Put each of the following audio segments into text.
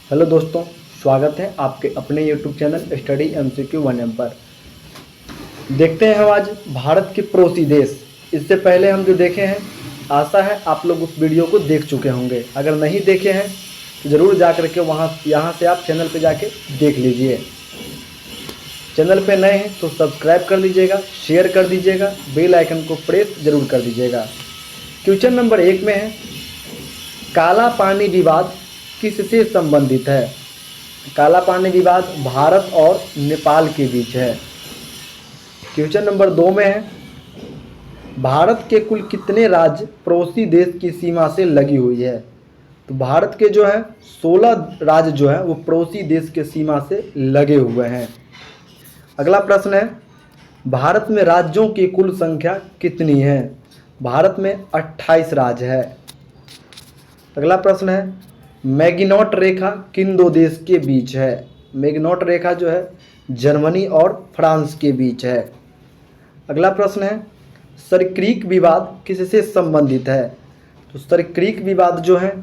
Hello दोस्तों, स्वागत है आपके अपने YouTube channel study MCQ 1M पर। देखते हैं हम आज भारत के पड़ोसी देश। इससे पहले हम जो देखे हैं, आशा है आप लोग उस वीडियो को देख चुके होंगे। अगर नहीं देखे हैं तो ज़रूर जा कर के यहाँ से आप चैनल पे जाके देख लीजिए। चैनल पे नए हैं तो सब्सक्राइब कर लीजिएगा, शेयर कर दीजिएगा, बेल आइकन को प्रेस ज़रूर कर दीजिएगा। क्वेश्चन नंबर 1 में है, काला पानी विवाद किससे संबंधित है? काला पानी विवाद भारत और नेपाल के बीच है। क्वेश्चन नंबर 2 में है, भारत के कुल कितने राज्य पड़ोसी देश की सीमा से लगी हुई है? तो भारत के जो है 16 राज्य जो है वो पड़ोसी देश के सीमा से लगे हुए हैं। अगला प्रश्न है, भारत में राज्यों की कुल संख्या कितनी है? भारत में 28 राज्य है। अगला प्रश्न है, मैगिनॉट रेखा किन दो देश के बीच है? मैगिनॉट रेखा जो है जर्मनी और फ्रांस के बीच है। अगला प्रश्न है, सरक्रीक विवाद किससे संबंधित है? तो सरक्रीक विवाद जो है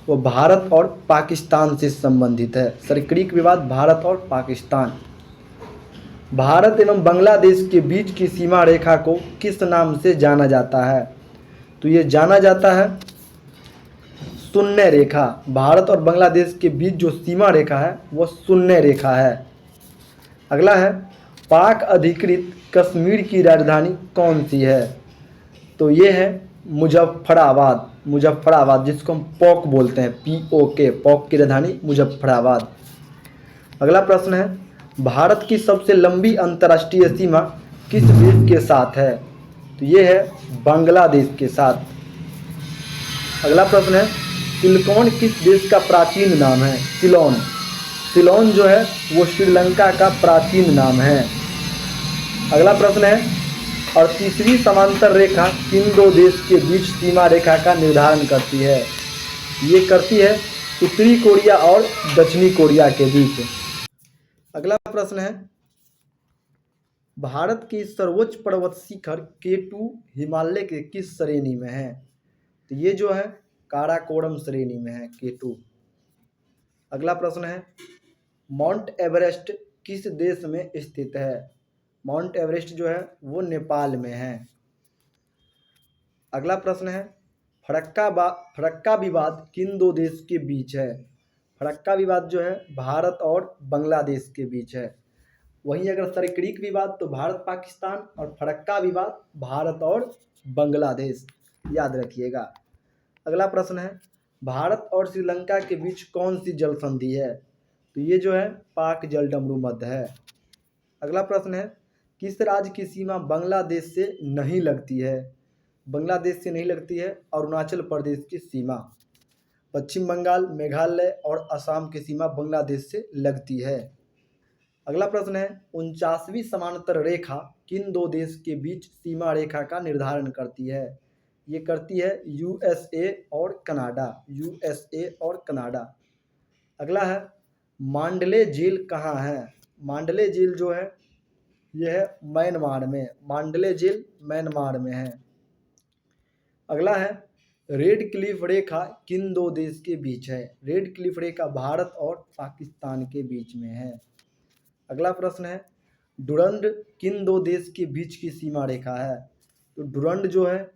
वो भारत और पाकिस्तान से संबंधित है। सरक्रीक विवाद भारत और पाकिस्तान। भारत एवं बांग्लादेश के बीच की सीमा रेखा को किस नाम से जाना जाता है? तो ये जाना जाता है शून्य रेखा। भारत और बांग्लादेश के बीच जो सीमा रेखा है वो शून्य रेखा है। अगला है, पाक अधिकृत कश्मीर की राजधानी कौन सी है? तो ये है मुजफ्फराबाद। मुजफ्फराबाद जिसको हम पॉक बोलते हैं, POK, पॉक की राजधानी मुजफ्फराबाद। अगला प्रश्न है, भारत की सबसे लंबी अंतर्राष्ट्रीय सीमा किस देश के साथ है? तो ये है बांग्लादेश के साथ। अगला प्रश्न है, सिलोन किस देश का प्राचीन नाम है? सिलोन। सिलोन जो है वो श्रीलंका का प्राचीन नाम है। अगला प्रश्न है, और तीसरी समांतर रेखा किन दो देश के बीच सीमा रेखा का निर्धारण करती है? ये करती है उत्तरी कोरिया और दक्षिणी कोरिया के बीच। अगला प्रश्न है, भारत की सर्वोच्च पर्वत शिखर K2 हिमालय के किस श्रेणी में है? तो ये जो है काराकोरम श्रेणी में है K2। अगला प्रश्न है, माउंट एवरेस्ट किस देश में स्थित है? माउंट एवरेस्ट जो है वो नेपाल में है। अगला प्रश्न है, फरक्का विवाद किन दो देश के बीच है? फरक्का विवाद जो है भारत और बांग्लादेश के बीच है। वहीं अगर सरक्रीक विवाद तो भारत पाकिस्तान, और फरक्का विवाद भारत और बांग्लादेश, याद रखिएगा। अगला प्रश्न है, भारत और श्रीलंका के बीच कौन सी जल संधि है? तो ये जो है पाक जलडमरू मध्य है। अगला प्रश्न है, किस राज्य की सीमा बांग्लादेश से नहीं लगती है? बांग्लादेश से नहीं लगती है अरुणाचल प्रदेश की सीमा। पश्चिम बंगाल, मेघालय और असम की सीमा बांग्लादेश से लगती है। अगला प्रश्न है, 49वीं समांतर रेखा किन दो देश के बीच सीमा रेखा का निर्धारण करती है? ये करती है USA और कनाडा। USA और कनाडा। अगला है, मांडले झील कहाँ है? मांडले झील जो है यह है म्यांमार में। मांडले झील म्यांमार में है। अगला है, रेड क्लिफ रेखा किन दो देश के बीच है? रेड क्लिफ रेखा भारत और पाकिस्तान के बीच में है। अगला प्रश्न है, डुरंड किन दो देश के बीच की सीमा रेखा है? तो डुरंड जो है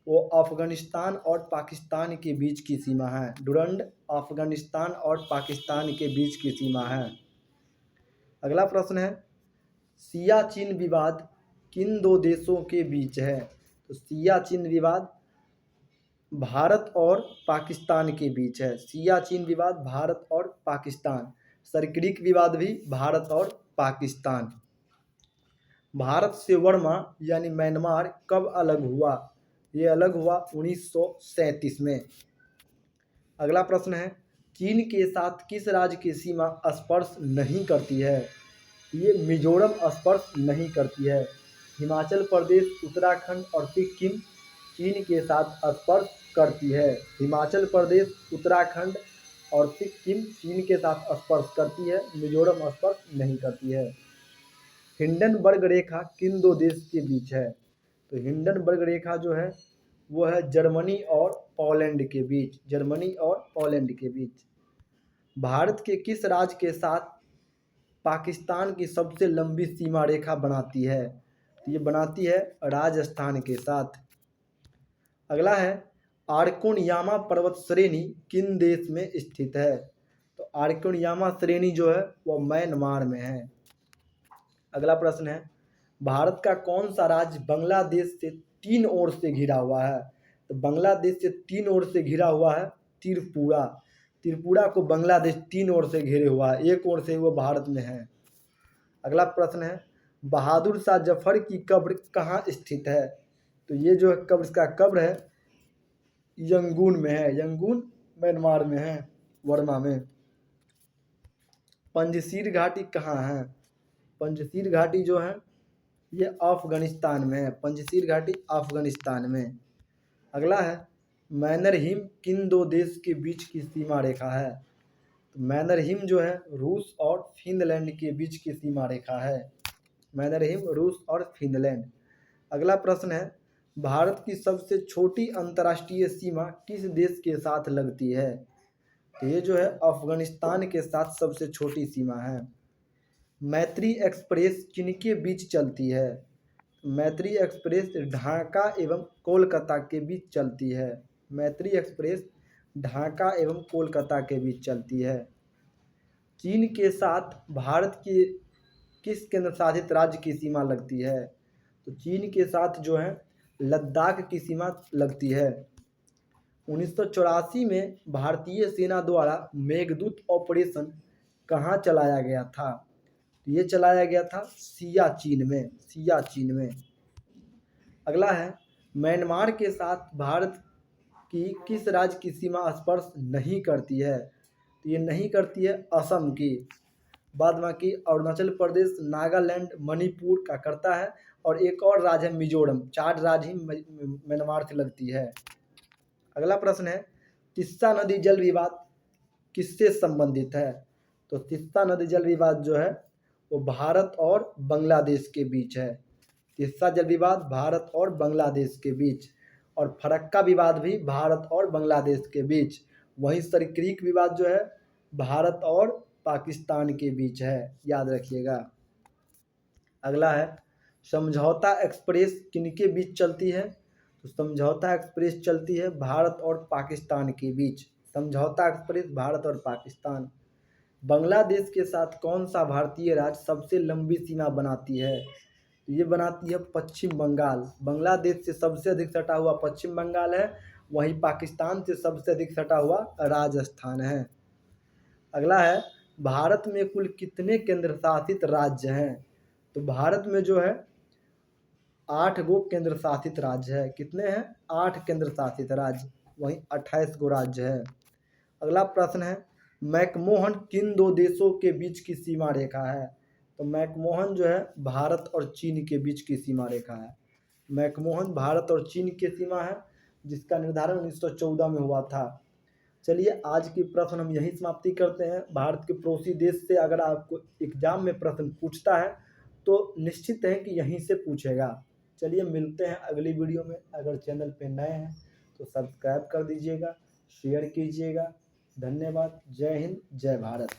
वो अफगानिस्तान और पाकिस्तान के बीच की सीमा है। डुरंड अफगानिस्तान और पाकिस्तान के बीच की सीमा है। अगला प्रश्न है, सियाचिन विवाद किन दो देशों के बीच है? तो सियाचिन विवाद भारत और पाकिस्तान के बीच है। सियाचिन विवाद भारत और पाकिस्तान। सरक्रीक विवाद भी भारत और पाकिस्तान। भारत से वर्मा यानी म्यांमार कब अलग हुआ? ये अलग हुआ 1937 में। अगला प्रश्न है, चीन के साथ किस राज्य की सीमा स्पर्श नहीं करती है? ये मिजोरम स्पर्श नहीं करती है। हिमाचल प्रदेश, उत्तराखंड और सिक्किम चीन के साथ स्पर्श करती है। हिमाचल प्रदेश, उत्तराखंड और सिक्किम चीन के साथ स्पर्श करती है, मिजोरम स्पर्श नहीं करती है। हिंडनबर्ग रेखा किन दो देश के बीच है? तो हिंडनबर्ग रेखा जो है वो है जर्मनी और पोलैंड के बीच। जर्मनी और पोलैंड के बीच। भारत के किस राज्य के साथ पाकिस्तान की सबसे लंबी सीमा रेखा बनाती है? तो ये बनाती है राजस्थान के साथ। अगला है, आर्कोनयामा पर्वत श्रेणी किन देश में स्थित है? तो आर्कोनयामा श्रेणी जो है वो म्यांमार में है। अगला प्रश्न है, भारत का कौन सा राज्य बांग्लादेश से 3 ओर से घिरा हुआ है? तो बांग्लादेश से 3 ओर से घिरा हुआ है त्रिपुरा। त्रिपुरा को बांग्लादेश 3 ओर से घेरे हुआ है, एक ओर से वो भारत में है। अगला प्रश्न है, बहादुर शाह जफर की कब्र कहाँ स्थित है? तो ये जो कब्र का कब्र है यंगून में है, यंगून म्यांमार में है, वर्मा में। पंजशीर घाटी कहाँ है? पंजशीर घाटी जो है ये अफगानिस्तान में है, पंजशीर घाटी अफगानिस्तान में। अगला है, मैनर हिम किन 2 देश के बीच की सीमा रेखा है? तो मैनर हिम जो है रूस और फिनलैंड के बीच की सीमा रेखा है। मैनर हिम रूस और फिनलैंड। अगला प्रश्न है, भारत की सबसे छोटी अंतर्राष्ट्रीय सीमा किस देश के साथ लगती है? तो ये जो है अफगानिस्तान के साथ सबसे छोटी सीमा है। मैत्री एक्सप्रेस किनके बीच चलती है? मैत्री एक्सप्रेस ढाका एवं कोलकाता के बीच चलती है। मैत्री एक्सप्रेस ढाका एवं कोलकाता के बीच चलती है। चीन के साथ भारत की किस केंद्र शासित राज्य की सीमा लगती है? तो चीन के साथ जो है लद्दाख की सीमा लगती है। 1984 में भारतीय सेना द्वारा मेघदूत ऑपरेशन कहाँ चलाया गया था? तो ये चलाया गया था सियाचिन में, सियाचिन में। अगला है, म्यांमार के साथ भारत की किस राज्य की सीमा स्पर्श नहीं करती है? तो ये नहीं करती है असम की। बाद बाकी अरुणाचल प्रदेश, नागालैंड, मणिपुर का करता है और एक और राज्य है मिजोरम। 4 राज्य ही म्यांमार से लगती है। अगला प्रश्न है, तिस्सा नदी जल विवाद किससे संबंधित है? तो तिस्सा नदी जल विवाद जो है वो भारत और बांग्लादेश के बीच है। तिस्सा जल विवाद भारत और बांग्लादेश के बीच, और फरक्का विवाद भी भारत और बांग्लादेश के बीच। वहीं सरक्रीक विवाद जो है भारत और पाकिस्तान के बीच है, याद रखिएगा। अगला है, समझौता एक्सप्रेस किनके बीच चलती है? तो समझौता एक्सप्रेस चलती है भारत और पाकिस्तान के बीच। समझौता एक्सप्रेस भारत और पाकिस्तान। बांग्लादेश के साथ कौन सा भारतीय राज्य सबसे लंबी सीमा बनाती है? तो ये बनाती है पश्चिम बंगाल। बांग्लादेश से सबसे अधिक सटा हुआ पश्चिम बंगाल है, वहीं पाकिस्तान से सबसे अधिक सटा हुआ राजस्थान है। अगला है, भारत में कुल कितने केंद्र शासित राज्य हैं? तो भारत में जो है 8 गो केंद्र शासित राज्य है। कितने हैं? 8 केंद्र शासित राज्य, वहीं 28 गो राज्य है। अगला प्रश्न है, मैकमोहन किन 2 देशों के बीच की सीमा रेखा है? तो मैकमोहन जो है भारत और चीन के बीच की सीमा रेखा है। मैकमोहन भारत और चीन की सीमा है, जिसका निर्धारण 1914 में हुआ था। चलिए आज की प्रश्न हम यहीं समाप्ति करते हैं। भारत के पड़ोसी देश से अगर आपको एग्जाम में प्रश्न पूछता है तो निश्चित है कि यहीं से पूछेगा। चलिए मिलते हैं अगली वीडियो में। अगर चैनल पे नए हैं तो सब्सक्राइब कर दीजिएगा, शेयर कीजिएगा। धन्यवाद। जय हिंद, जय भारत।